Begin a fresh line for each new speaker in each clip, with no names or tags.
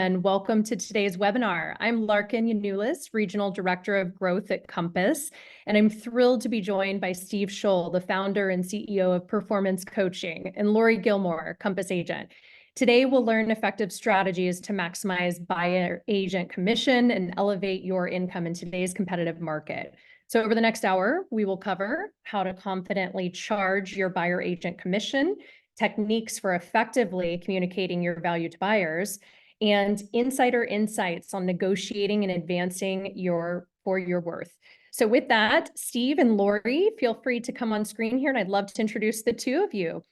and welcome to today's webinar. I'm Larkin Yanulis, Regional Director of Growth at Compass, and I'm thrilled to be joined by Steve Scholl, the founder and CEO of Performance Coaching, and Lori Gilmore, Compass Agent. Today, we'll learn effective strategies to maximize buyer agent commission and elevate your income in today's competitive market. So over the next hour, we will cover how to confidently charge your buyer agent commission, techniques for effectively communicating your value to buyers, and insider insights on negotiating and advancing for your worth. So with that, Steve and Lori, feel free to come on screen here, and I'd love to introduce the two of you.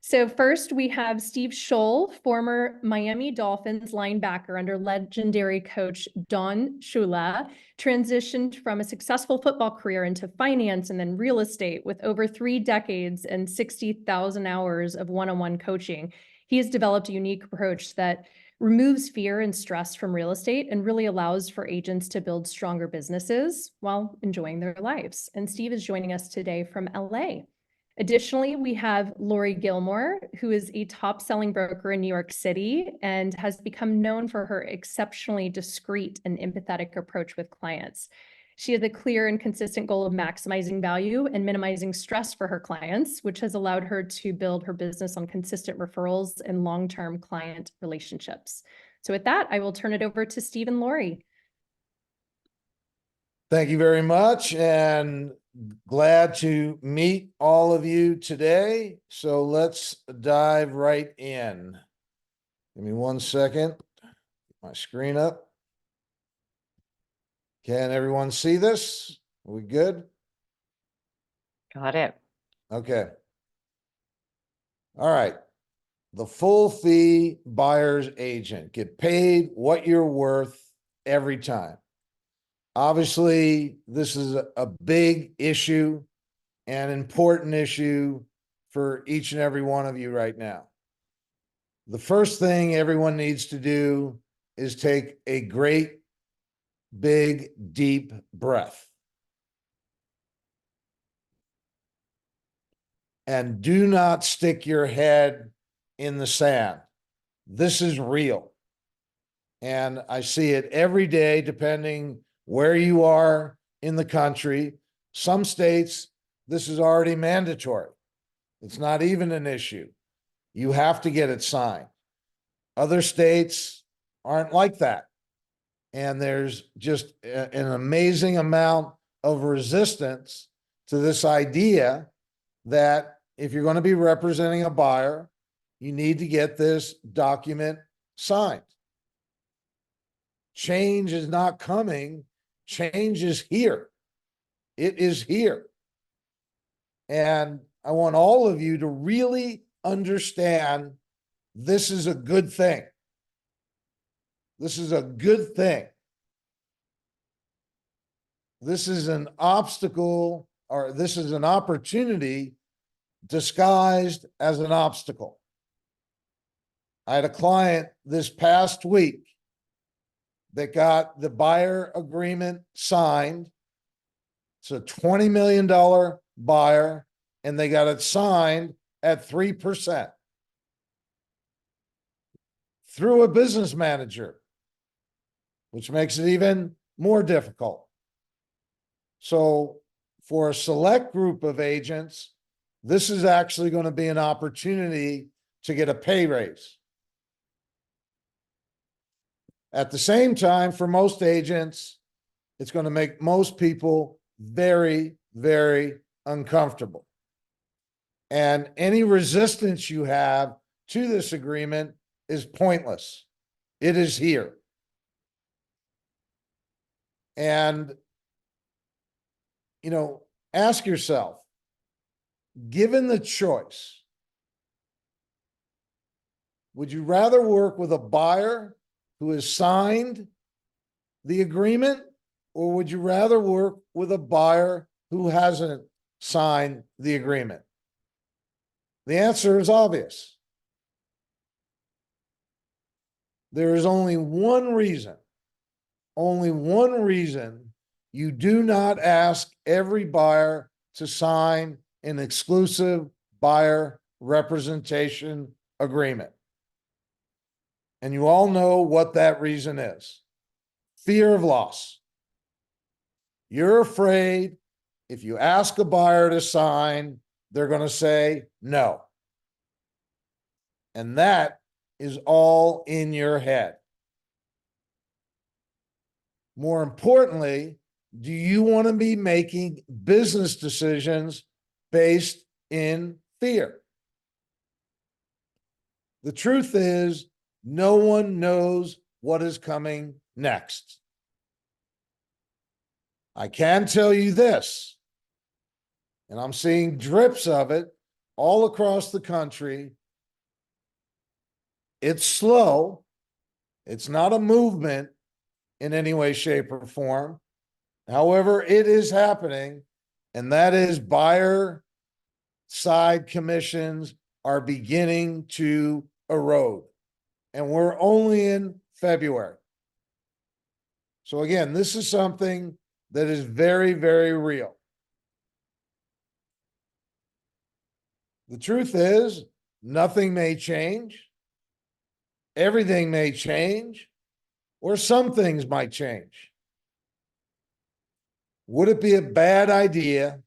So first, we have Steve Scholl, former Miami Dolphins linebacker under legendary coach Don Shula, transitioned from a successful football career into finance and then real estate with over 3 decades and 60,000 hours of one-on-one coaching. He has developed a unique approach that removes fear and stress from real estate and really allows for agents to build stronger businesses while enjoying their lives. And Steve is joining us today from LA. Additionally, we have Lori Gilmore, who is a top-selling broker in New York City and has become known for her exceptionally discreet and empathetic approach with clients. She has a clear and consistent goal of maximizing value and minimizing stress for her clients, which has allowed her to build her business on consistent referrals and long-term client relationships. So with that, I will turn it over to Steve and Lori.
Thank you very much, and glad to meet all of you today. So let's dive right in. Give me 1 second. Get my screen up. Can everyone see this? Are we good?
Got it.
Okay. All right. The full fee buyer's agent. Get paid what you're worth every time. Obviously, this is a big issue, an important issue for each and every one of you right now. The first thing everyone needs to do is take a great, big, deep breath. And do not stick your head in the sand. This is real. And I see it every day, depending where you are in the country. Some states, this is already mandatory. It's not even an issue. You have to get it signed. Other states aren't like that. And there's just an amazing amount of resistance to this idea that if you're going to be representing a buyer, you need to get this document signed. Change is not coming. Change is here. It is here. And I want all of you to really understand this is a good thing. This is a good thing. This is an obstacle, or this is an opportunity disguised as an obstacle. I had a client this past week that got the buyer agreement signed. It's a $20 million buyer, and they got it signed at 3% through a business manager, which makes it even more difficult. So for a select group of agents, this is actually going to be an opportunity to get a pay raise. At the same time, for most agents, it's going to make most people very, very uncomfortable. And any resistance you have to this agreement is pointless. It is here. And, ask yourself, given the choice, would you rather work with a buyer who has signed the agreement, or would you rather work with a buyer who hasn't signed the agreement? The answer is obvious. There is only one reason you do not ask every buyer to sign an exclusive buyer representation agreement. And you all know what that reason is. Fear of loss. You're afraid if you ask a buyer to sign, they're going to say no. And that is all in your head. More importantly, do you want to be making business decisions based in fear? The truth is, no one knows what is coming next. I can tell you this, and I'm seeing drips of it all across the country. It's slow. It's not a movement in any way, shape, or form. However, it is happening, and that is buyer side commissions are beginning to erode. And we're only in February. So again, this is something that is very, very real. The truth is, nothing may change, everything may change, or some things might change. Would it be a bad idea?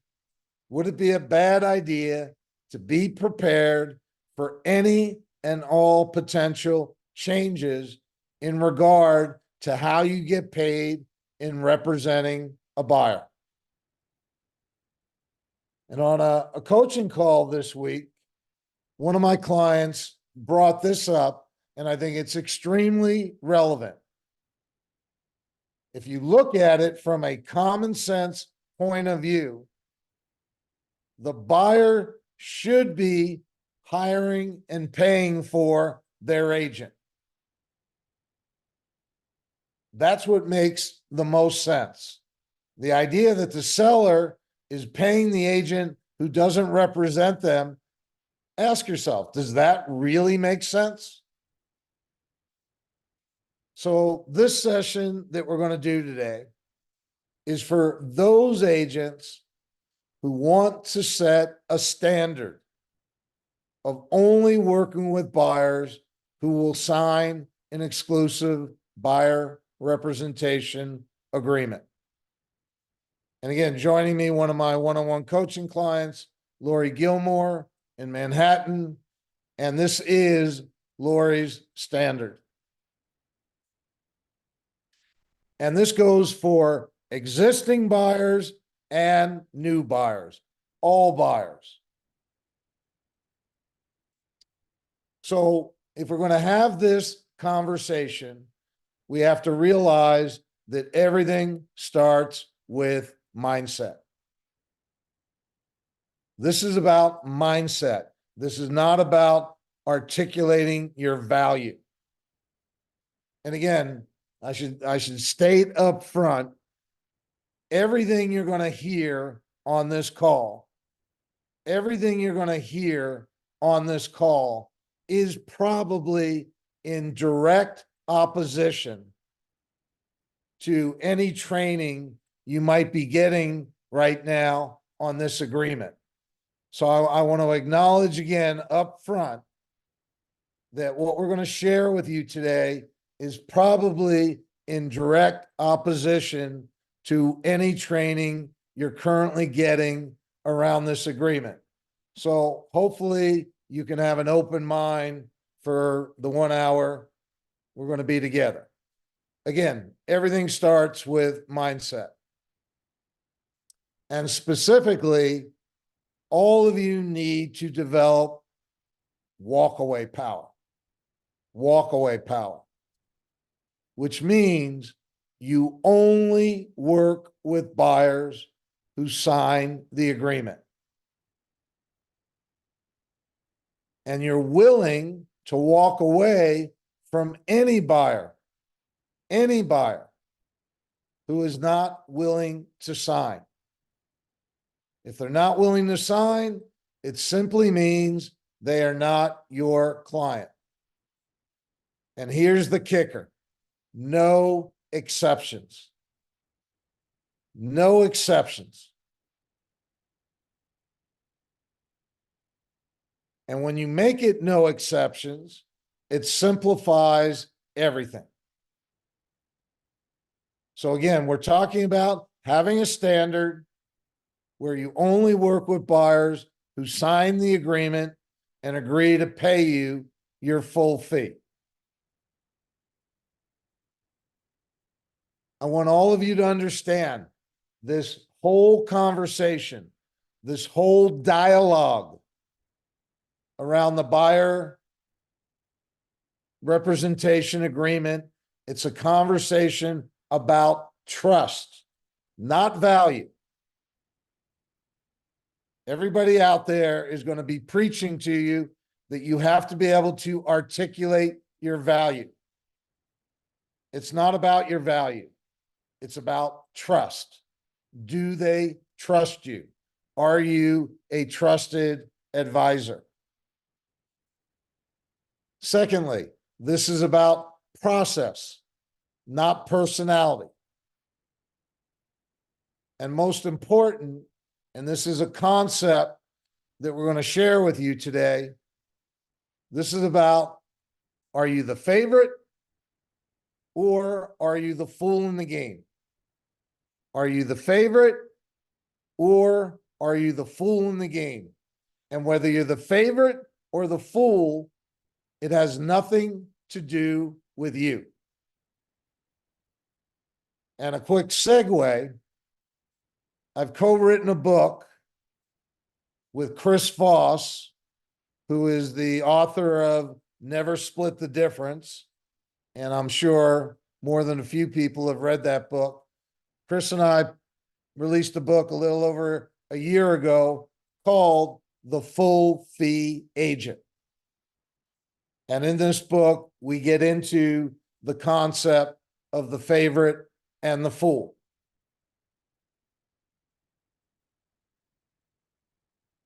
Would it be a bad idea to be prepared for any and all potential changes in regard to how you get paid in representing a buyer? And on a coaching call this week, one of my clients brought this up, and I think it's extremely relevant. If you look at it from a common sense point of view, the buyer should be hiring and paying for their agent. That's what makes the most sense. The idea that the seller is paying the agent who doesn't represent them, ask yourself, does that really make sense? So this session that we're going to do today is for those agents who want to set a standard of only working with buyers who will sign an exclusive buyer representation agreement. And again, joining me, one of my one-on-one coaching clients, Lori Gilmore in Manhattan, and this is Lori's standard. And this goes for existing buyers and new buyers, all buyers. So if we're going to have this conversation, we have to realize that everything starts with mindset. This is about mindset. This is not about articulating your value. And again, I should state up front, everything you're going to hear on this call, everything you're going to hear on this call is probably in direct opposition to any training you might be getting right now on this agreement. So I want to acknowledge again up front that what we're going to share with you today is probably in direct opposition to any training you're currently getting around this agreement. So hopefully you can have an open mind for the 1 hour we're going to be together. Again, everything starts with mindset. And specifically, all of you need to develop walkaway power. Walkaway power, which means you only work with buyers who sign the agreement. And you're willing to walk away from any buyer who is not willing to sign. If they're not willing to sign, it simply means they are not your client. And here's the kicker: no exceptions. No exceptions. And when you make it no exceptions, it simplifies everything. So again, we're talking about having a standard where you only work with buyers who sign the agreement and agree to pay you your full fee. I want all of you to understand this whole conversation, this whole dialogue around the buyer representation agreement. It's a conversation about trust, not value. Everybody out there is going to be preaching to you that you have to be able to articulate your value. It's not about your value. It's about trust. Do they trust you? Are you a trusted advisor? Secondly, this is about process, not personality. And most important, and this is a concept that we're going to share with you today, this is about, are you the favorite or are you the fool in the game? Are you the favorite or are you the fool in the game? And whether you're the favorite or the fool, it has nothing to do with you. And a quick segue, I've co-written a book with Chris Voss, who is the author of Never Split the Difference. And I'm sure more than a few people have read that book. Chris and I released a book a little over a year ago called The Full Fee Agent. And in this book, we get into the concept of the favorite and the fool.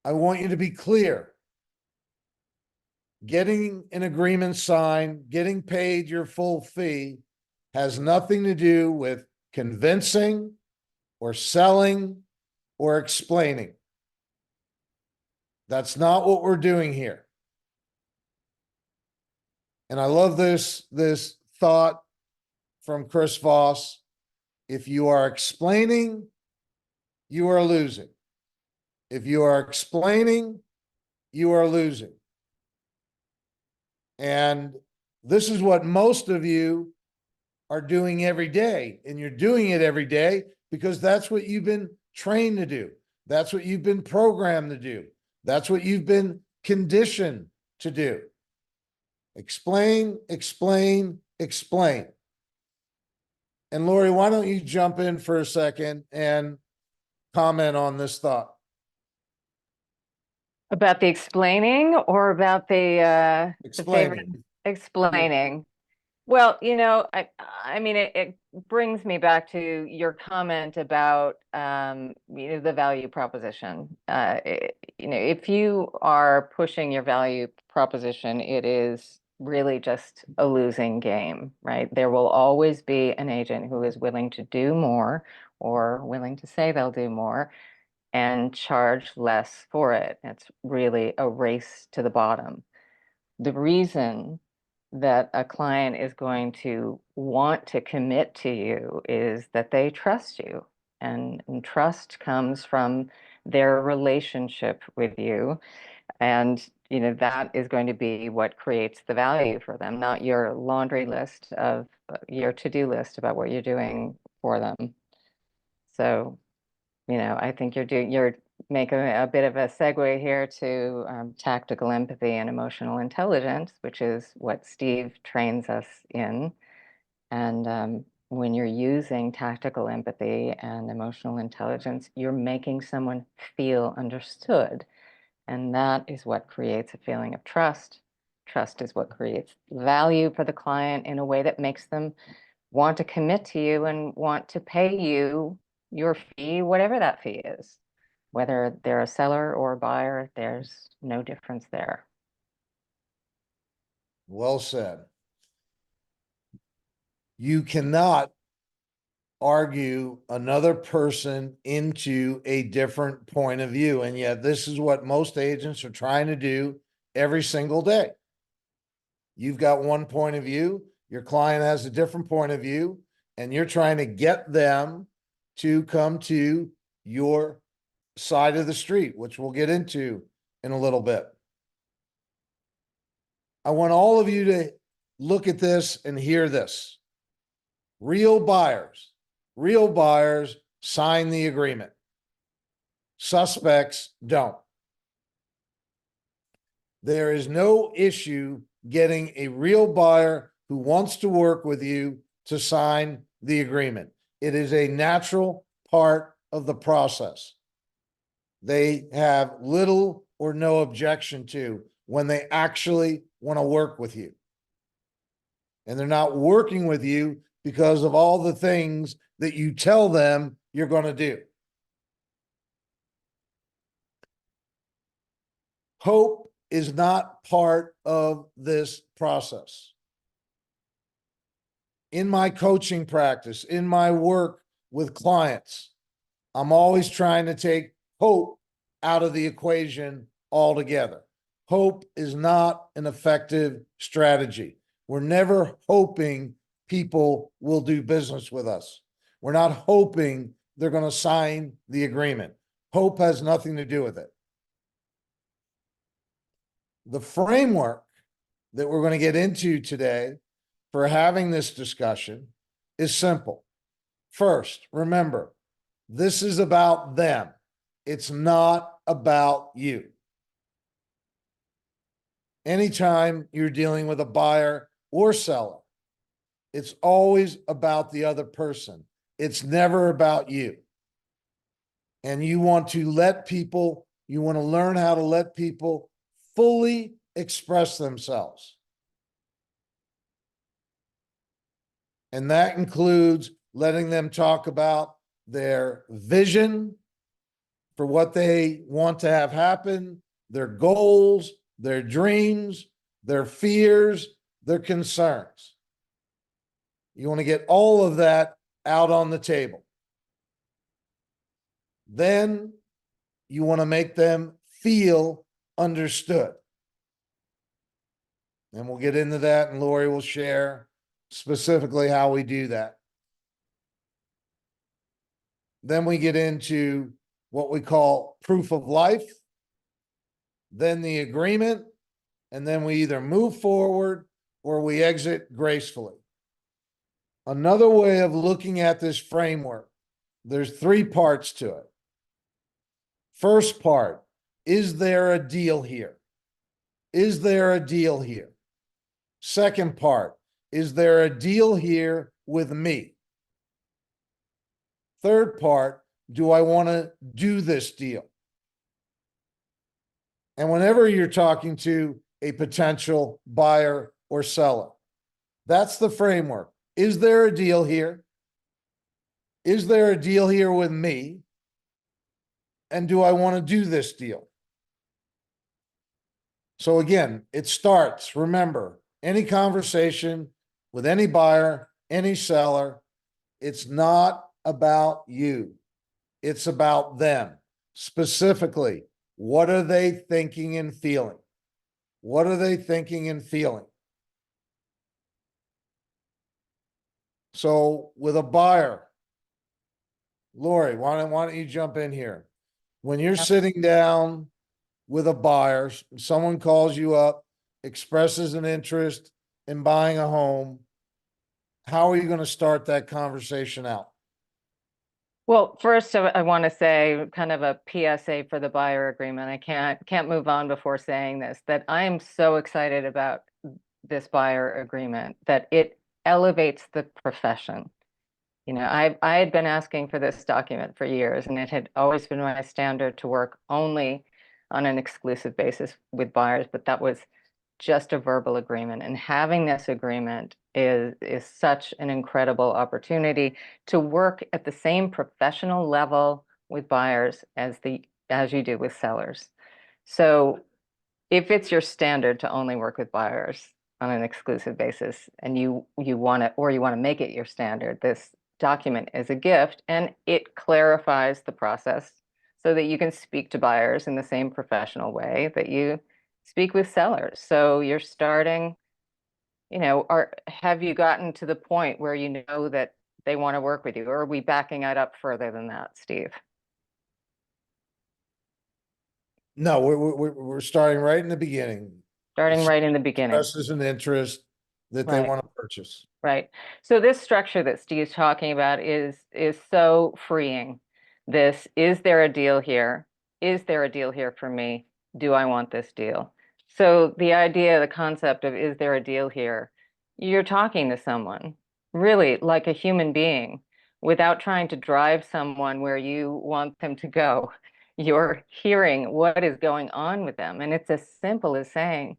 I want you to be clear. Getting an agreement signed, getting paid your full fee has nothing to do with convincing or selling or explaining. That's not what we're doing here. And I love this thought from Chris Voss. If you are explaining, you are losing. If you are explaining, you are losing. And this is what most of you are doing every day. And you're doing it every day because that's what you've been trained to do. That's what you've been programmed to do. That's what you've been conditioned to do. Explain, explain, explain. And Lori, why don't you jump in for a second and comment on this thought?
About the explaining or about the favorite
Explaining.
explaining? Well, I mean, it brings me back to your comment about, the value proposition. If you are pushing your value proposition, it is really just a losing game, right? There will always be an agent who is willing to do more or willing to say they'll do more and charge less for it. It's really a race to the bottom. The reason that a client is going to want to commit to you is that they trust you. And trust comes from their relationship with you. And that is going to be what creates the value for them, not your laundry list of your to-do list about what you're doing for them. So, I think you're making a bit of a segue here to tactical empathy and emotional intelligence, which is what Steve trains us in. And when you're using tactical empathy and emotional intelligence, you're making someone feel understood. And that is what creates a feeling of trust. Trust is what creates value for the client in a way that makes them want to commit to you and want to pay you your fee, whatever that fee is. Whether they're a seller or a buyer, there's no difference there.
Well said. You cannot argue another person into a different point of view. And yet this is what most agents are trying to do every single day. You've got one point of view. Your client has a different point of view, and you're trying to get them to come to your side of the street, which we'll get into in a little bit. I want all of you to look at this and hear this. Real buyers sign the agreement. Suspects don't. There is no issue getting a real buyer who wants to work with you to sign the agreement. It is a natural part of the process. They have little or no objection to when they actually want to work with you. And they're not working with you because of all the things that you tell them you're going to do. Hope is not part of this process. In my coaching practice, in my work with clients, I'm always trying to take hope out of the equation altogether. Hope is not an effective strategy. We're never hoping people will do business with us. We're not hoping they're going to sign the agreement. Hope has nothing to do with it. The framework that we're going to get into today for having this discussion is simple. First, remember, this is about them. It's not about you. Anytime you're dealing with a buyer or seller, it's always about the other person. It's never about you. And you want to learn how to let people fully express themselves. And that includes letting them talk about their vision for what they want to have happen, their goals, their dreams, their fears, their concerns. You want to get all of that out on the table. Then you want to make them feel understood. And we'll get into that, and Lori will share specifically how we do that. Then we get into what we call proof of life, then the agreement, and then we either move forward or we exit gracefully. Another way of looking at this framework, there's 3 parts to it. First part, is there a deal here? Is there a deal here? Second part, is there a deal here with me? Third part, do I want to do this deal? And whenever you're talking to a potential buyer or seller, that's the framework. Is there a deal here? Is there a deal here with me? And do I want to do this deal? So again, it starts, remember, any conversation with any buyer, any seller, it's not about you. It's about them. Specifically, what are they thinking and feeling? What are they thinking and feeling? So with a buyer, Lori, why don't you jump in here? When you're sitting down with a buyer, someone calls you up, expresses an interest in buying a home, how are you going to start that conversation out?
Well, first, I want to say kind of a PSA for the buyer agreement. I can't move on before saying this, that I am so excited about this buyer agreement, that it elevates the profession. You know, I had been asking for this document for years, and it had always been my standard to work only on an exclusive basis with buyers, but that was just a verbal agreement. And having this agreement is such an incredible opportunity to work at the same professional level with buyers as you do with sellers. So if it's your standard to only work with buyers on an exclusive basis, and you want to make it your standard, this document is a gift, and it clarifies the process so that you can speak to buyers in the same professional way that you speak with sellers. So you're starting have you gotten to the point where you know that they want to work with you, or are we backing it up further than that, Steve?
No, we're starting right in the beginning.
Starting right in the beginning.
Expresses an interest that they
Right.
want to purchase.
Right. So this structure that Steve's talking about is so freeing. This, is there a deal here? Is there a deal here for me? Do I want this deal? So the idea, the concept of, is there a deal here? You're talking to someone really like a human being without trying to drive someone where you want them to go. You're hearing what is going on with them. And it's as simple as saying,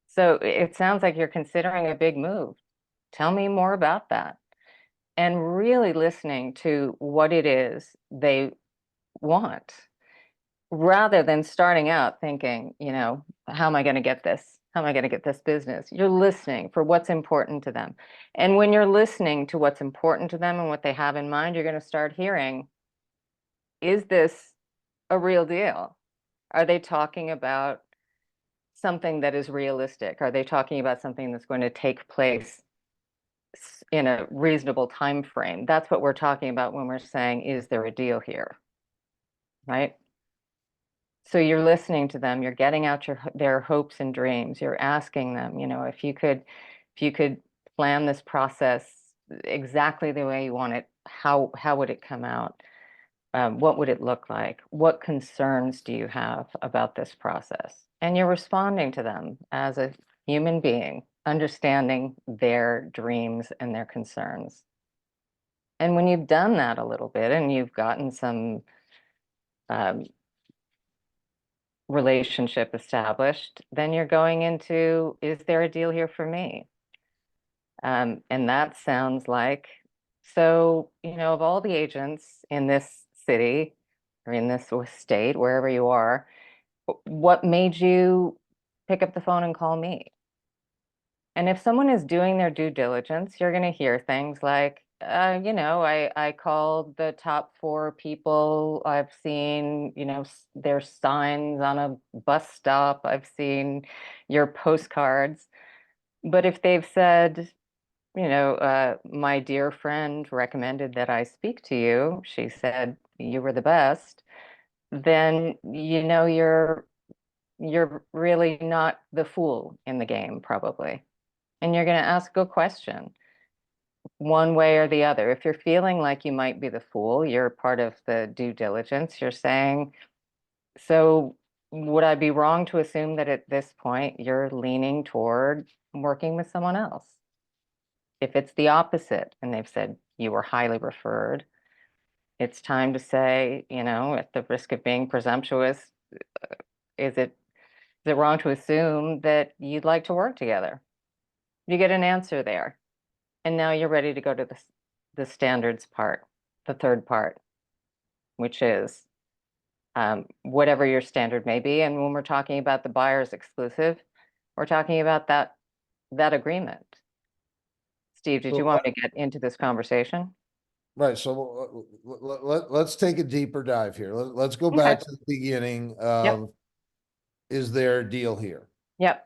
so it sounds like you're considering a big move. Tell me more about that. And really listening to what it is they want, rather than starting out thinking, how am I going to get this? How am I going to get this business? You're listening for what's important to them. And when you're listening to what's important to them and what they have in mind, you're going to start hearing, is this a real deal? Are they talking about something that is realistic? Are they talking about something that's going to take place in a reasonable time frame? That's what we're talking about when we're saying, is there a deal here? Right? So you're listening to them, you're getting out their hopes and dreams, you're asking them, if you could plan this process exactly the way you want it, how would it come out? What would it look like? What concerns do you have about this process? And you're responding to them as a human being, understanding their dreams and their concerns. And when you've done that a little bit and you've gotten some relationship established, then you're going into, is there a deal here for me? And that sounds like, so, of all the agents in this city or in this state, wherever you are, what made you pick up the phone and call me? And if someone is doing their due diligence, you're going to hear things like, I called the top 4 people I've seen, their signs on a bus stop. I've seen your postcards. But if they've said, my dear friend recommended that I speak to you, she said you were the best, then, you're really not the fool in the game, probably. And you're going to ask a question one way or the other. If you're feeling like you might be the fool, you're part of the due diligence. You're saying, so would I be wrong to assume that at this point you're leaning toward working with someone else? If it's the opposite and they've said you were highly referred, it's time to say, at the risk of being presumptuous, is it wrong to assume that you'd like to work together? You get an answer there. And now you're ready to go to the standards part, the third part, which is whatever your standard may be. And when we're talking about the buyer's exclusive, we're talking about that agreement. Steve, did you want me to get into this conversation?
Right, so let's take a deeper dive here. Let's go back to the beginning of, is there a deal here?
Yep.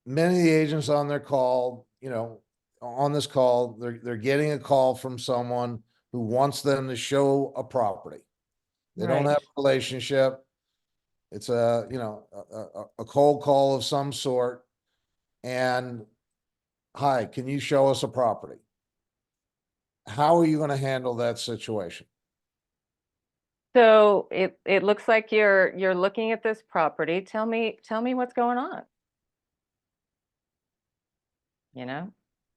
Many of the agents on their call, on this call, they're getting a call from someone who wants them to show a property. They don't have a relationship. It's a cold call of some sort. And, hi, can you show us a property? How are you going to handle that situation?
So it looks like you're looking at this property. Tell me what's going on.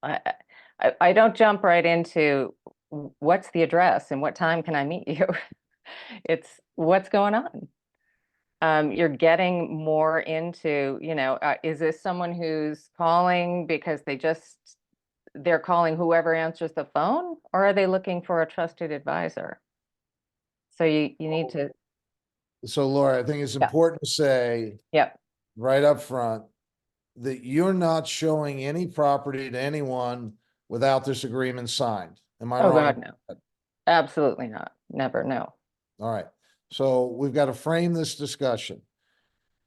I don't jump right into what's the address and what time can I meet you? It's what's going on. You're getting more into, is this someone who's calling because they're calling whoever answers the phone, or are they looking for a trusted advisor? So you need to.
So Laura, I think it's important to say right up front that you're not showing any property to anyone without this agreement signed. Am I wrong?
God, no. Absolutely not. Never, no.
All right. So we've got to frame this discussion.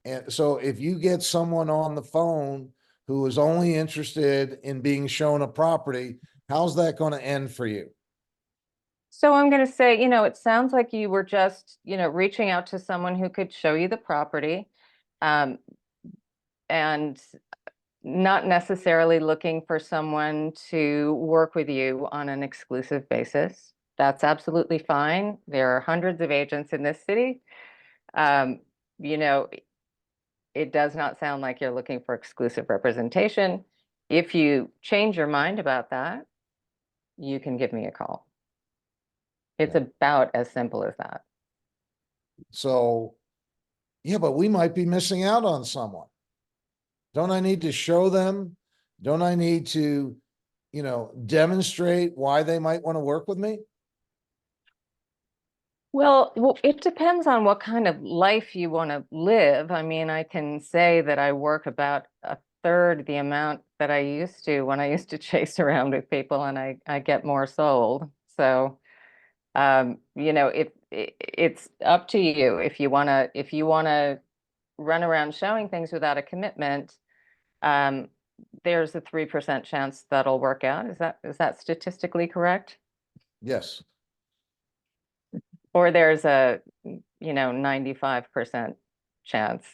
And so if you get someone on the phone who is only interested in being shown a property, how's that going to end for you?
So I'm going to say, it sounds like you were just, reaching out to someone who could show you the property, and not necessarily looking for someone to work with you on an exclusive basis. That's absolutely fine. There are hundreds of agents in this city. Um, you know, it does not sound like you're looking for exclusive representation. If you change your mind about that, you can give me a call. It's
Yeah.
about as simple as that.
So, yeah, but we might be missing out on someone. Don't I need to show them? Don't I need to, demonstrate why they might want to work with me?
Well, it depends on what kind of life you want to live. I mean, I can say that I work about a third the amount that I used to when I used to chase around with people, and I get more sold. So, if it's up to you. If you wanna run around showing things without a commitment, um, there's a 3% chance that'll work out. Is that statistically correct?
Yes.
Or there's a 95% chance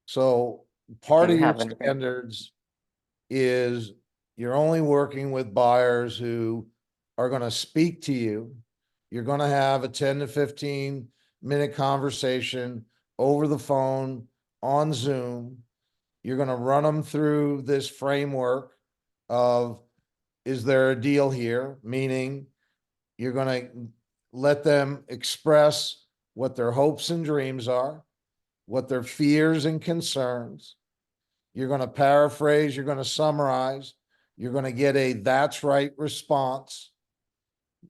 So part
you
of your
haven't been.
standards is you're only working with buyers who are going to speak to you. You're going to have a 10 to 15-minute conversation over the phone, on Zoom. You're going to run them through this framework of, is there a deal here? Meaning you're going to let them express what their hopes and dreams are, what their fears and concerns. You're going to paraphrase, you're going to summarize, you're going to get a "that's right" response,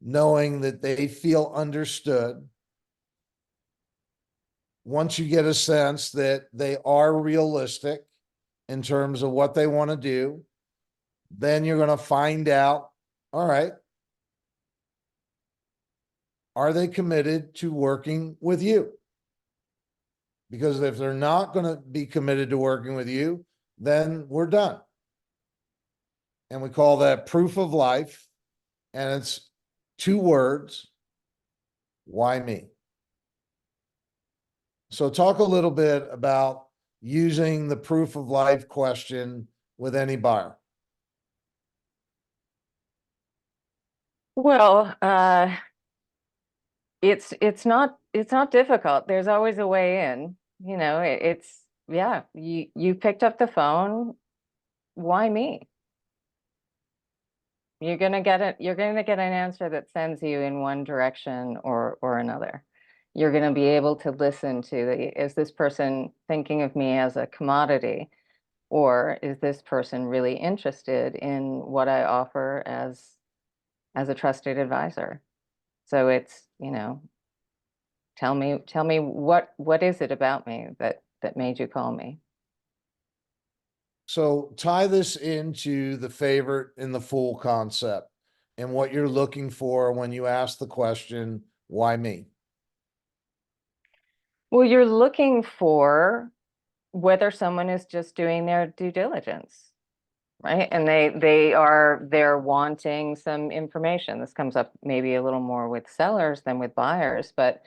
knowing that they feel understood. Once you get a sense that they are realistic in terms of what they want to do, then you're going to find out, all right, are they committed to working with you? Because if they're not going to be committed to working with you, then we're done. And we call that proof of life. And it's 2 words. Why me? So talk a little bit about using the proof of life question with any buyer.
Well, it's not difficult. There's always a way in. Yeah, you picked up the phone. Why me? You're gonna get an answer that sends you in one direction or another. You're gonna be able to listen to is this person thinking of me as a commodity, or is this person really interested in what I offer as a trusted advisor? So it's, tell me what is it about me that made you call me?
So tie this into the favorite and the fool concept and what you're looking for when you ask the question, why me?
Well, you're looking for whether someone is just doing their due diligence, right? And they're wanting some information. This comes up maybe a little more with sellers than with buyers, but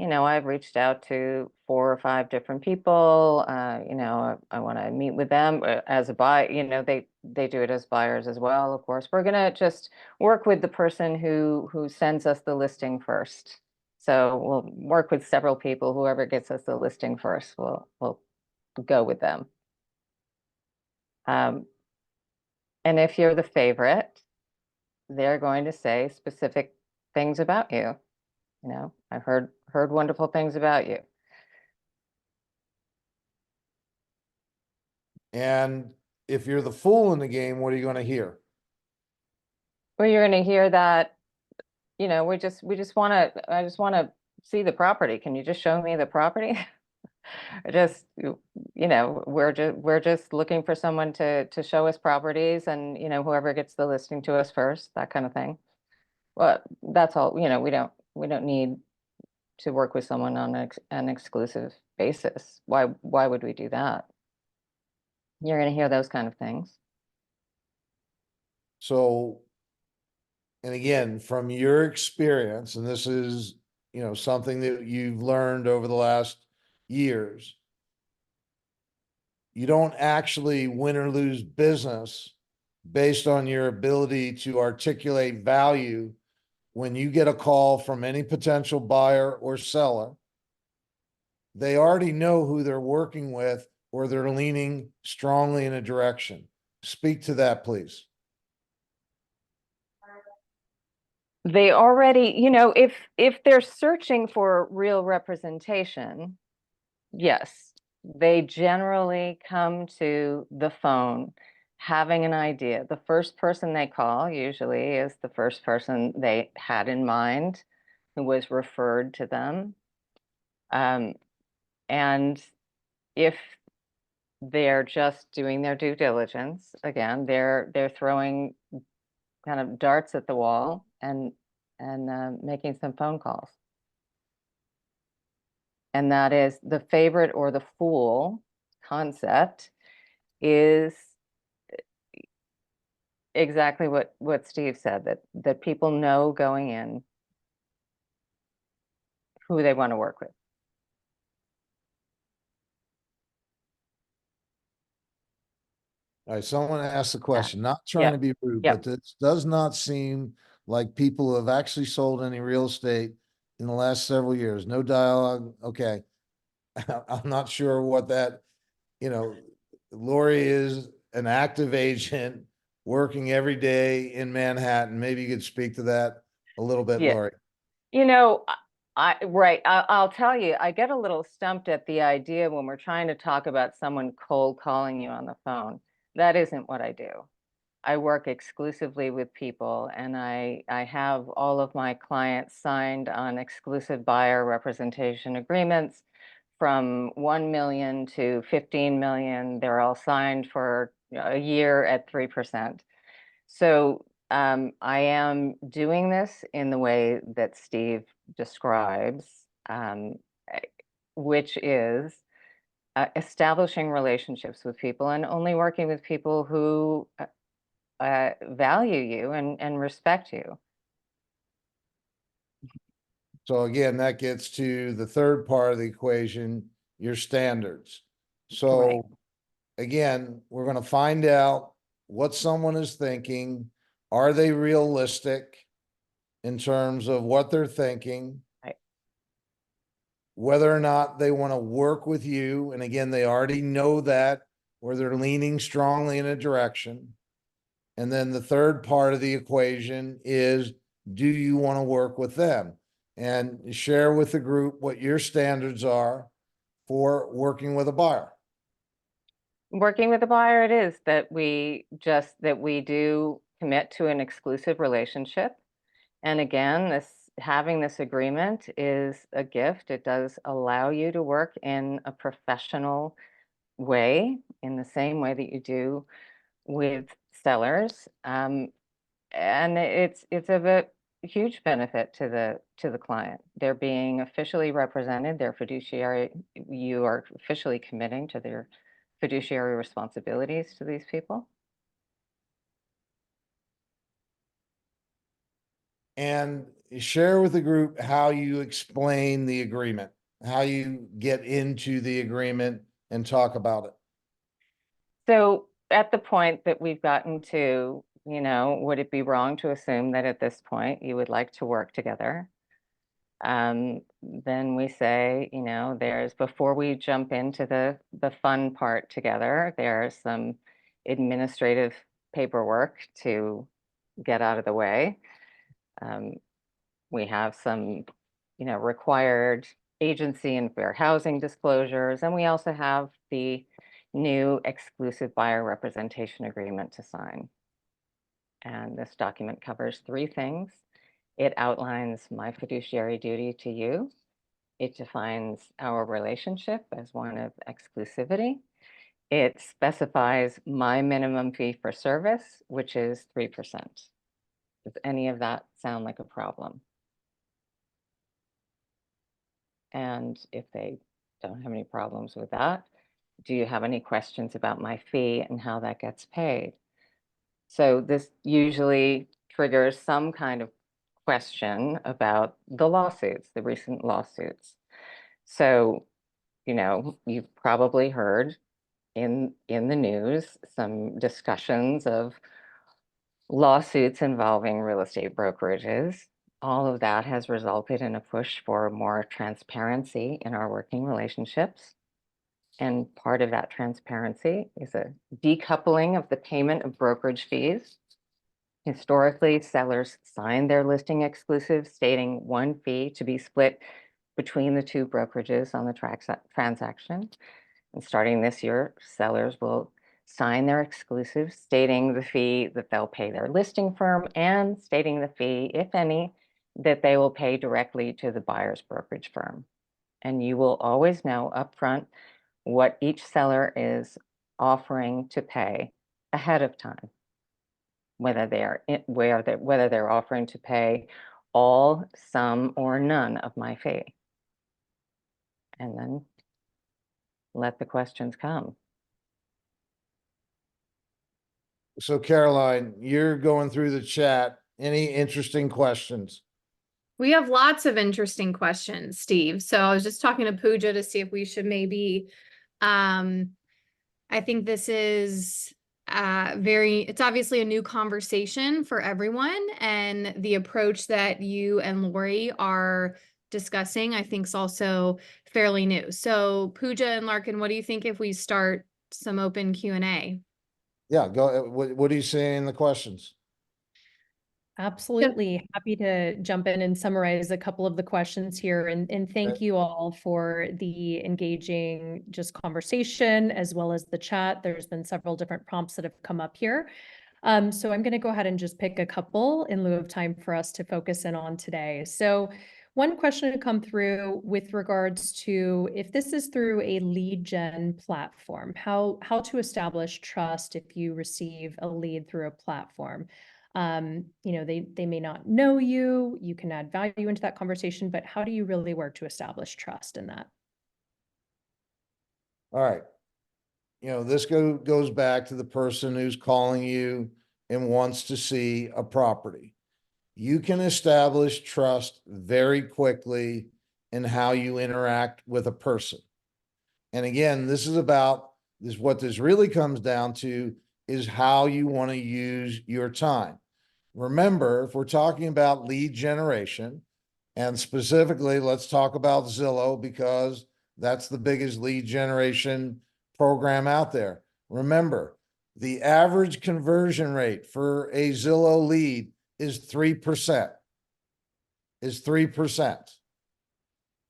I've reached out to 4 or 5 different people. I want to meet with them as a buyer. They do it as buyers as well. Of course, we're gonna just work with the person who sends us the listing first. So we'll work with several people. Whoever gets us the listing first, we'll go with them. Um, and if you're the favorite, they're going to say specific things about you. I've heard wonderful things about you.
And if you're the fool in the game, what are you going to hear?
Well, you're going to hear that, I just want to see the property. Can you just show me the property? Just, we're just looking for someone to show us properties, and, whoever gets the listing to us first, that kind of thing. Well, that's all, we don't need to work with someone on an exclusive basis. Why would we do that? You're going to hear those kind of things.
So, and again, from your experience, and this is, something that you've learned over the last years, you don't actually win or lose business based on your ability to articulate value when you get a call from any potential buyer or seller. They already know who they're working with, or they're leaning strongly in a direction. Speak to that, please.
They already, if they're searching for real representation, yes, they generally come to the phone having an idea. The first person they call usually is the first person they had in mind who was referred to them. And if they're just doing their due diligence, again, they're throwing kind of darts at the wall and making some phone calls. And that is the favorite or the fool concept is exactly what Steve said, that people know going in who they want to work with.
All right, someone asked the question, not
Yeah.
trying to be rude,
Yeah.
but this does not seem like people have actually sold any real estate in the last several years. No dialogue. Okay. I'm not sure what that, Lori is an active agent working every day in Manhattan. Maybe you could speak to that a little bit,
Yeah.
Lori.
I'll tell you, I get a little stumped at the idea when we're trying to talk about someone cold calling you on the phone. That isn't what I do. I work exclusively with people, and I have all of my clients signed on exclusive buyer representation agreements from 1 million to 15 million. They're all signed for a year at 3%. So I am doing this in the way that Steve describes, which is establishing relationships with people and only working with people who value you and respect you.
So again, that gets to the third part of the equation, your standards. So again, we're going to find out what someone is thinking. Are they realistic in terms of what they're thinking?
Right.
Whether or not they want to work with you. And again, they already know that, or they're leaning strongly in a direction. And then the third part of the equation is, do you want to work with them? And share with the group what your standards are for working with a buyer.
Working with a buyer, it is that we do commit to an exclusive relationship. And again, having this agreement is a gift. It does allow you to work in a professional way, in the same way that you do with sellers. And it's of a huge benefit to the client. They're being officially represented, their fiduciary, you are officially committing to their fiduciary responsibilities to these people.
And share with the group how you explain the agreement, how you get into the agreement and talk about it.
So at the point that we've gotten to, would it be wrong to assume that at this point you would like to work together? Then we say, before we jump into the fun part together, there's some administrative paperwork to get out of the way. We have some, required agency and fair housing disclosures, and we also have the new exclusive buyer representation agreement to sign. And this document covers 3 things. It outlines my fiduciary duty to you. It defines our relationship as one of exclusivity. It specifies my minimum fee for service, which is 3%. Does any of that sound like a problem? And if they don't have any problems with that, do you have any questions about my fee and how that gets paid? So this usually triggers some kind of question about the lawsuits, the recent lawsuits. So, you've probably heard in the news some discussions of lawsuits involving real estate brokerages. All of that has resulted in a push for more transparency in our working relationships. And part of that transparency is a decoupling of the payment of brokerage fees. Historically, sellers signed their listing exclusive stating one fee to be split between the two brokerages on the transaction. And starting this year, sellers will sign their exclusive stating the fee that they'll pay their listing firm and stating the fee, if any, that they will pay directly to the buyer's brokerage firm. And you will always know upfront what each seller is offering to pay ahead of time, whether they're offering to pay all, some, or none of my fee. And then let the questions come.
So Caroline, you're going through the chat. Any interesting questions?
We have lots of interesting questions, Steve. So I was just talking to Pooja to see if we should maybe, I think this is it's obviously a new conversation for everyone, and the approach that you and Lori are discussing, I think, is also fairly new. So Pooja and Larkin, what do you think if we start some open Q&A?
Yeah, go. What are you seeing in the questions?
Absolutely. Happy to jump in and summarize a couple of the questions here. And thank you all for the engaging just conversation as well as the chat. There's been several different prompts that have come up here. So I'm going to go ahead and just pick a couple in lieu of time for us to focus in on today. So one question to come through with regards to if this is through a lead gen platform, how to establish trust if you receive a lead through a platform. They may not know you, you can add value into that conversation, but how do you really work to establish trust in that?
All right. This goes back to the person who's calling you and wants to see a property. You can establish trust very quickly in how you interact with a person. And again, what this really comes down to is how you want to use your time. Remember, if we're talking about lead generation, and specifically, let's talk about Zillow because that's the biggest lead generation program out there. Remember, the average conversion rate for a Zillow lead is 3%.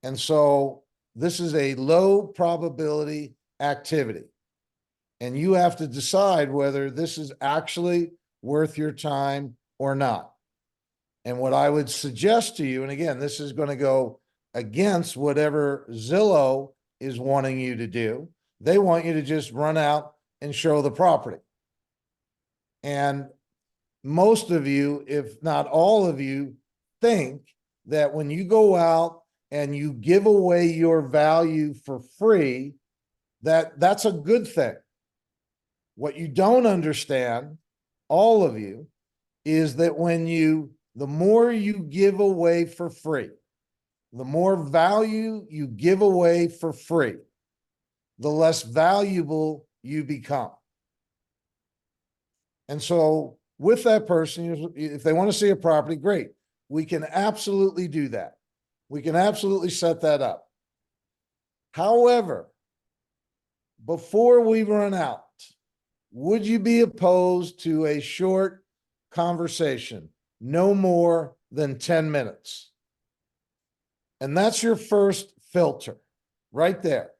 And so this is a low probability activity. And you have to decide whether this is actually worth your time or not. And what I would suggest to you, and again, this is going to go against whatever Zillow is wanting you to do. They want you to just run out and show the property. And most of you, if not all of you, think that when you go out and you give away your value for free, that's a good thing. What you don't understand, all of you, is that the more you give away for free, the more value you give away for free, the less valuable you become. And so with that person, if they want to see a property, great. We can absolutely do that. We can absolutely set that up. However, before we run out, would you be opposed to a short conversation, no more than 10 minutes? And that's your first filter right there.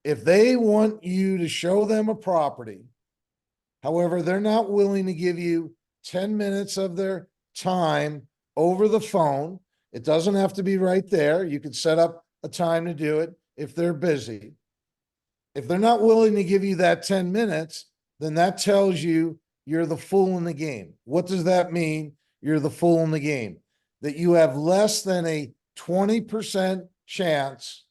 If they want you to show them a property, however, they're not willing to give you 10 minutes of their time over the phone. It doesn't have to be right there. You could set up a time to do it if they're busy. If they're not willing to give you that 10 minutes, then that tells you you're the fool in the game. What does that mean? You're the fool in the game. That you have less than a 20% chance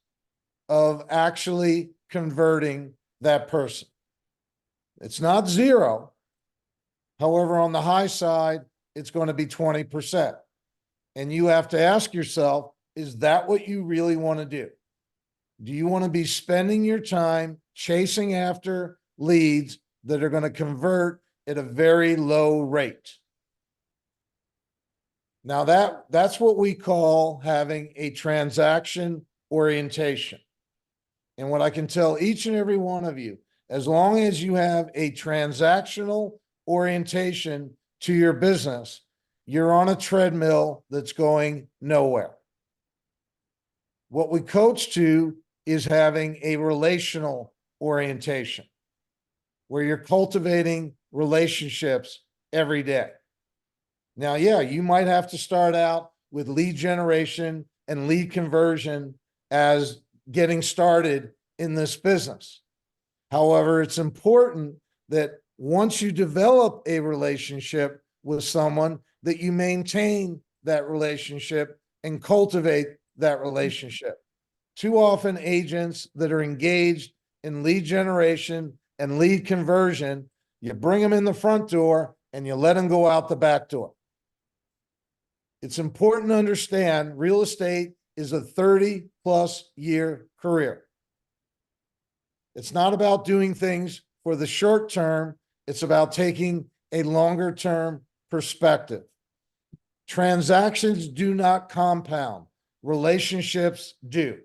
of actually converting that person. It's not zero. However, on the high side, it's going to be 20%. And you have to ask yourself, is that what you really want to do? Do you want to be spending your time chasing after leads that are going to convert at a very low rate? Now that's what we call having a transaction orientation. And what I can tell each and every one of you, as long as you have a transactional orientation to your business, you're on a treadmill that's going nowhere. What we coach to is having a relational orientation where you're cultivating relationships every day. Now, yeah, you might have to start out with lead generation and lead conversion as getting started in this business. However, it's important that once you develop a relationship with someone, that you maintain that relationship and cultivate that relationship. Too often, agents that are engaged in lead generation and lead conversion, you bring them in the front door and you let them go out the back door. It's important to understand real estate is a 30+ year career. It's not about doing things for the short term. It's about taking a longer term perspective. Transactions do not compound. Relationships do.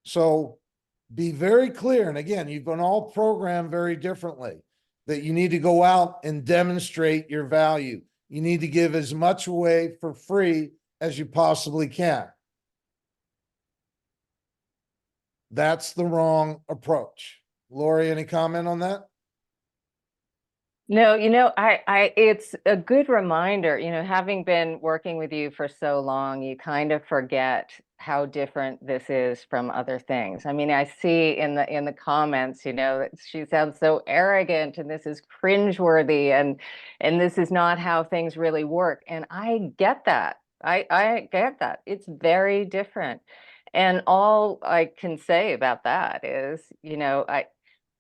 So be very clear. And again, you've been all programmed very differently, that you need to go out and demonstrate your value. You need to give as much away for free as you possibly can. That's the wrong approach. Lori, any comment on that?
No, it's a good reminder, having been working with you for so long, you kind of forget how different this is from other things. I mean, I see in the comments, that she sounds so arrogant and this is cringeworthy and this is not how things really work. And I get that. I get that. It's very different. And all I can say about that is,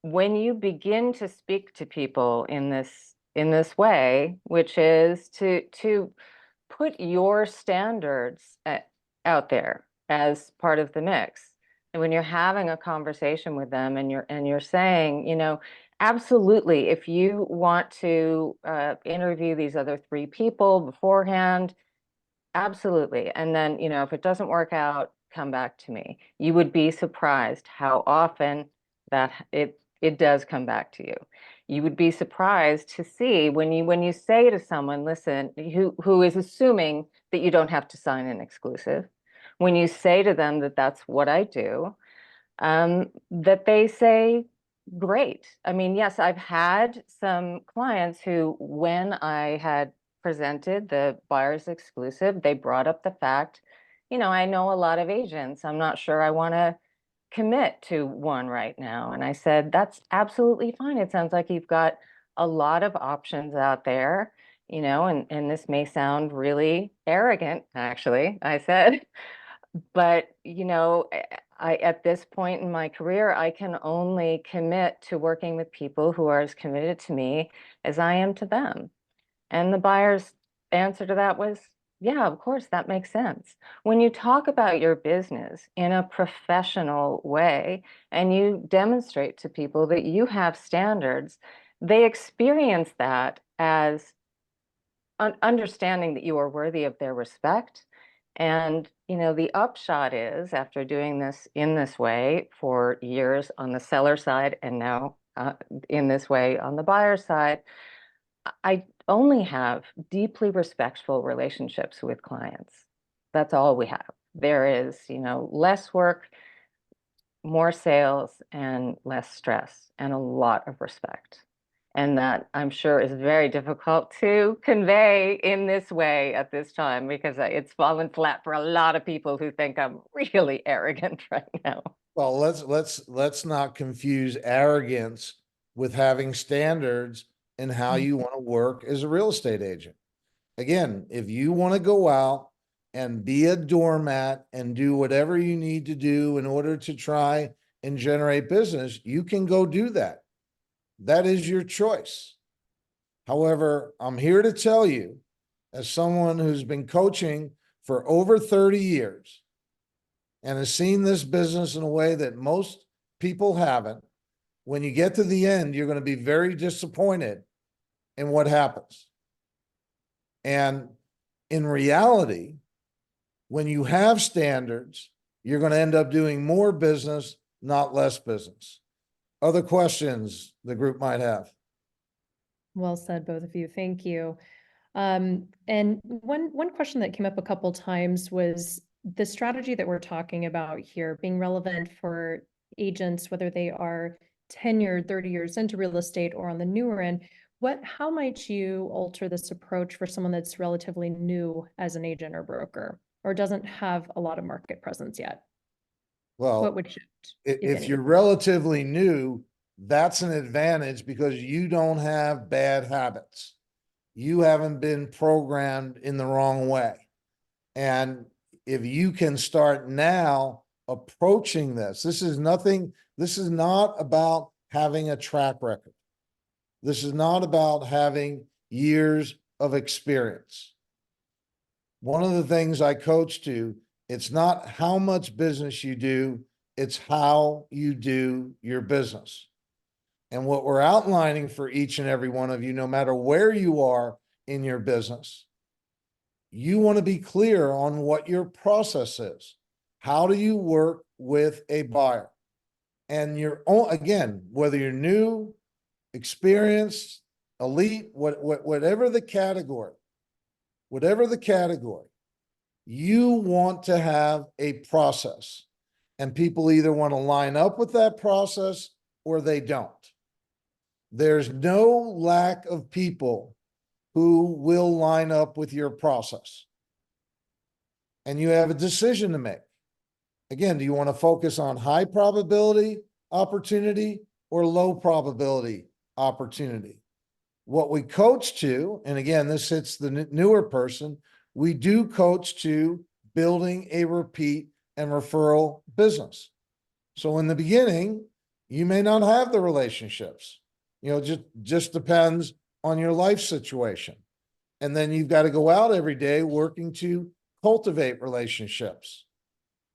when you begin to speak to people in this way, which is to put your standards out there as part of the mix, and when you're having a conversation with them and you're saying, absolutely, if you want to interview these other 3 people beforehand, absolutely, and then if it doesn't work out, come back to me. You would be surprised how often that it does come back to you. You would be surprised to see when you say to someone, listen, who is assuming that you don't have to sign an exclusive, when you say to them that that's what I do, that they say, great. I mean, yes, I've had some clients who, when I had presented the buyer's exclusive, they brought up the fact, I know a lot of agents. I'm not sure I want to commit to one right now. And I said, that's absolutely fine. It sounds like you've got a lot of options out there, and this may sound really arrogant, actually, I said, but, at this point in my career, I can only commit to working with people who are as committed to me as I am to them. And the buyer's answer to that was, yeah, of course, that makes sense. When you talk about your business in a professional way and you demonstrate to people that you have standards, they experience that as understanding that you are worthy of their respect. And, the upshot is, after doing this in this way for years on the seller side and now in this way on the buyer side, I only have deeply respectful relationships with clients. That's all we have. There is, less work, more sales, and less stress, and a lot of respect. And that, I'm sure, is very difficult to convey in this way at this time, because it's fallen flat for a lot of people who think I'm really arrogant right now.
Well, let's not confuse arrogance with having standards and how you want to work as a real estate agent. Again, if you want to go out and be a doormat and do whatever you need to do in order to try and generate business, you can go do that. That is your choice. However, I'm here to tell you, as someone who's been coaching for over 30 years and has seen this business in a way that most people haven't, when you get to the end, you're going to be very disappointed in what happens. And in reality, when you have standards, you're going to end up doing more business, not less business. Other questions the group might have?
Well said, both of you. Thank you. And one question that came up a couple times was the strategy that we're talking about here being relevant for agents, whether they are tenured 30 years into real estate or on the newer end. How might you alter this approach for someone that's relatively new as an agent or broker, or doesn't have a lot of market presence yet? What
Well,
would shift,
if
any?
you're relatively new, that's an advantage because you don't have bad habits. You haven't been programmed in the wrong way. And if you can start now approaching this is not about having a track record. This is not about having years of experience. One of the things I coach to, it's not how much business you do, it's how you do your business. And what we're outlining for each and every one of you, no matter where you are in your business, you want to be clear on what your process is. How do you work with a buyer? And again, whether you're new, experienced, elite, whatever the category, you want to have a process. And people either want to line up with that process or they don't. There's no lack of people who will line up with your process. And you have a decision to make. Again, do you want to focus on high probability opportunity or low probability opportunity? What we coach to, and again, this hits the newer person, we do coach to building a repeat and referral business. So in the beginning, you may not have the relationships. Just depends on your life situation. And then you've got to go out every day working to cultivate relationships.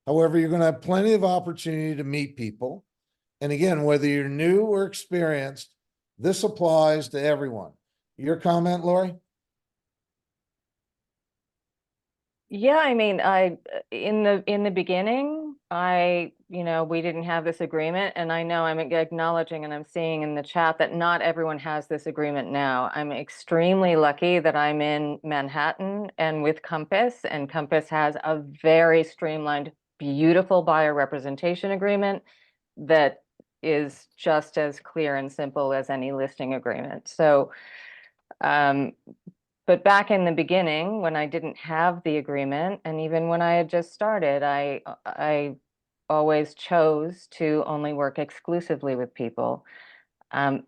However, you're going to have plenty of opportunity to meet people. And again, whether you're new or experienced, this applies to everyone. Your comment, Lori?
Yeah, I mean, in the beginning, we didn't have this agreement, and I know I'm acknowledging and I'm seeing in the chat that not everyone has this agreement now. I'm extremely lucky that I'm in Manhattan and with Compass, and Compass has a very streamlined, beautiful buyer representation agreement that is just as clear and simple as any listing agreement. So, but back in the beginning, when I didn't have the agreement, and even when I had just started, I always chose to only work exclusively with people.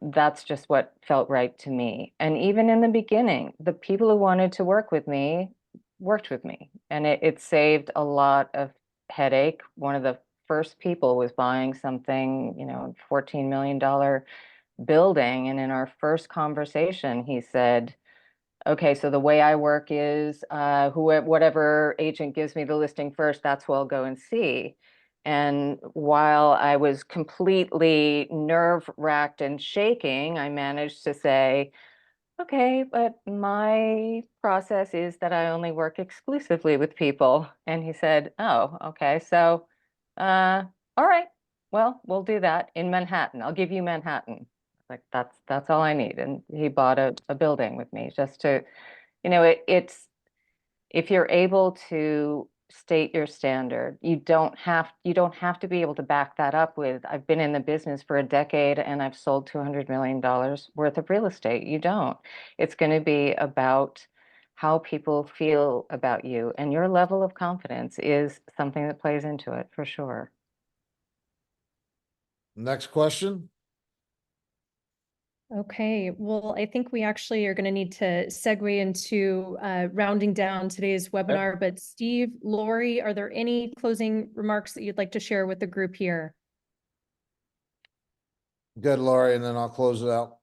That's just what felt right to me. And even in the beginning, the people who wanted to work with me worked with me, and it saved a lot of headache. One of the first people was buying something, $14 million building, and in our first conversation, he said, okay, so the way I work is whatever agent gives me the listing first, that's who I'll go and see. And while I was completely nerve-wracked and shaking, I managed to say, okay, but my process is that I only work exclusively with people. And he said, oh, okay, so, all right, well, we'll do that in Manhattan. I'll give you Manhattan. Like, that's all I need. And he bought a building with me just to, it's, if you're able to state your standard, you don't have to be able to back that up with, I've been in the business for a decade and I've sold $200 million worth of real estate. You don't. It's going to be about how people feel about you, and your level of confidence is something that plays into it for sure.
Next question.
Okay, well, I think we actually are going to need to segue into rounding down today's webinar. But Steve, Lori, are there any closing remarks that you'd like to share with the group here?
Good, Lori, and then I'll close it out.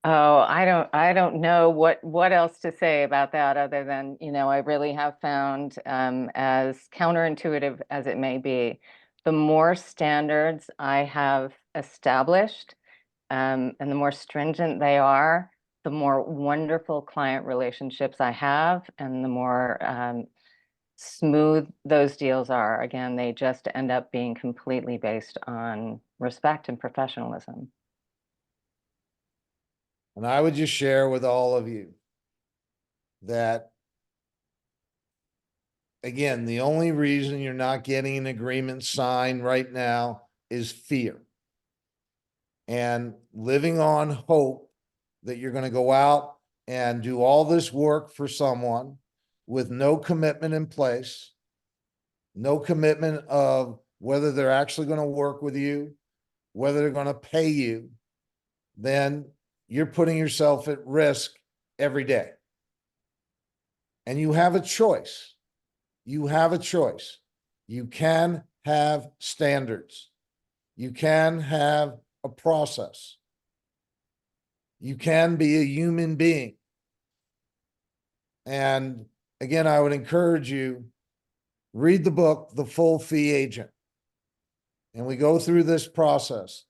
Oh, I don't know what else to say about that other than, I really have found, as counterintuitive as it may be, the more standards I have established, and the more stringent they are, the more wonderful client relationships I have, and the more smooth those deals are. Again, they just end up being completely based on respect and professionalism.
And I would just share with all of you that, again, the only reason you're not getting an agreement signed right now is fear. And living on hope that you're going to go out and do all this work for someone with no commitment in place, no commitment of whether they're actually going to work with you, whether they're going to pay you, then you're putting yourself at risk every day. And you have a choice. You have a choice. You can have standards. You can have a process. You can be a human being. And again, I would encourage you, read the book, The Full Fee Agent. And we go through this process.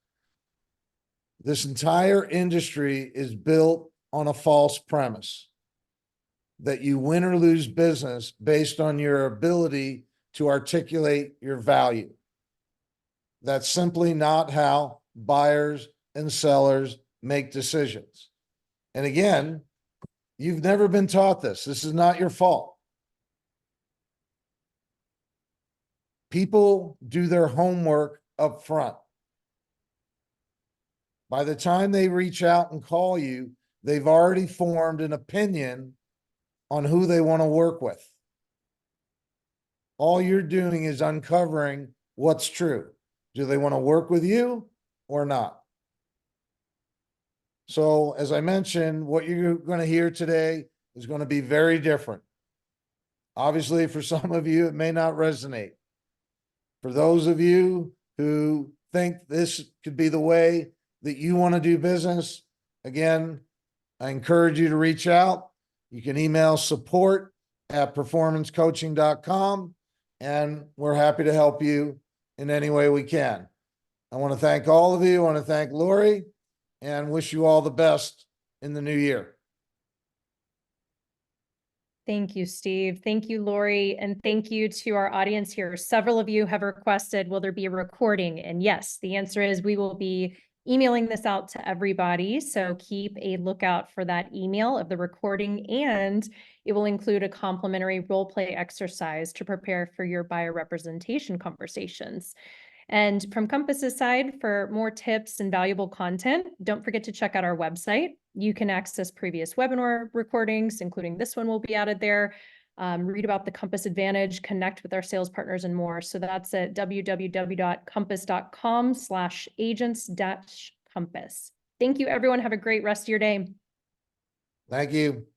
This entire industry is built on a false premise that you win or lose business based on your ability to articulate your value. That's simply not how buyers and sellers make decisions. And again, you've never been taught this. This is not your fault. People do their homework up front. By the time they reach out and call you, they've already formed an opinion on who they want to work with. All you're doing is uncovering what's true. Do they want to work with you or not? So, as I mentioned, what you're going to hear today is going to be very different. Obviously, for some of you, it may not resonate. For those of you who think this could be the way that you want to do business, again, I encourage you to reach out. You can email support@performancecoaching.com, and we're happy to help you in any way we can. I want to thank all of you. I want to thank Lori and wish you all the best in the new year.
Thank you, Steve. Thank you, Lori. And thank you to our audience here. Several of you have requested, will there be a recording? And yes, the answer is we will be emailing this out to everybody. So keep a lookout for that email of the recording, and it will include a complimentary role play exercise to prepare for your buyer representation conversations. And from Compass's side, for more tips and valuable content, don't forget to check out our website. You can access previous webinar recordings, including this one will be added there. Read about the Compass Advantage, connect with our sales partners and more. So that's at www.compass.com/agents-compass. Thank you, everyone. Have a great rest of your day.
Thank you.